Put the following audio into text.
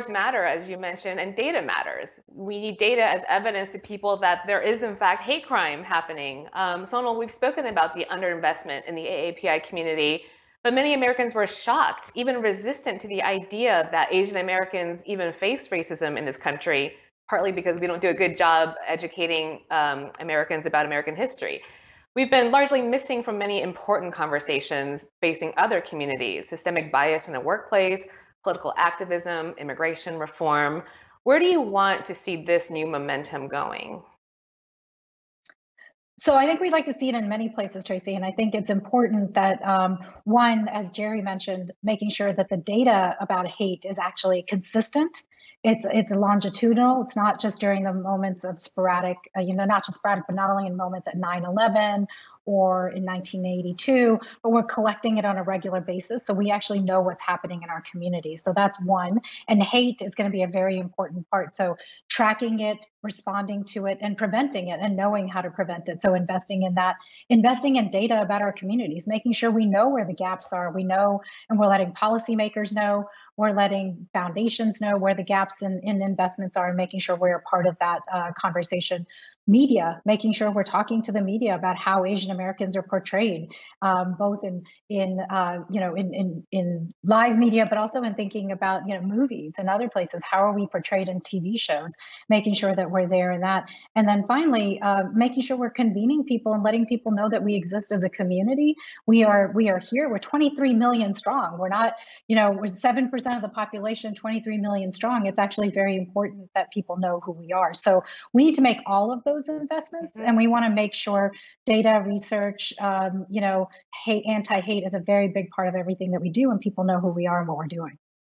words matter, as you mentioned, and data matters. We need data as evidence to people that there is, in fact, hate crime happening. Sonal, we've spoken about the underinvestment in the AAPI community, but many Americans were shocked, even resistant to the idea that Asian Americans even face racism in this country, partly because we don't do a good job educating Americans about American history. We've been largely missing from many important conversations facing other communities: systemic bias in the workplace, political activism, immigration reform. Where do you want to see this new momentum going? So I think we'd like to see it in many places, Tracy, and I think it's important that one, as Jerry mentioned, making sure that the data about hate is actually consistent. It's longitudinal. It's not just during the moments of sporadic, not just sporadic, but not only in moments at 9/11 or in 1982, but we're collecting it on a regular basis. So we actually know what's happening in our community. So that's one. And hate is going to be a very important part. So tracking it, responding to it, and preventing it, and knowing how to prevent it. So investing in that, investing in data about our communities, making sure we know where the gaps are. We know, and we're letting policymakers know, we're letting foundations know where the gaps in investments are, and making sure we're a part of that conversation. Media, making sure we're talking to the media about how Asian Americans are portrayed, both in live media, but also in thinking about movies and other places. How are we portrayed in TV shows? Making sure that we're there in that, and then finally making sure we're convening people and letting people know that we exist as a community. We are here. We're 23 million strong. We're not, we're 7% of the population, 23 million strong. It's actually very important that people know who we are. So we need to make all of those investments, and we want to make sure data research, anti-hate is a very big part of everything that we do, and people know who we are and what we're doing.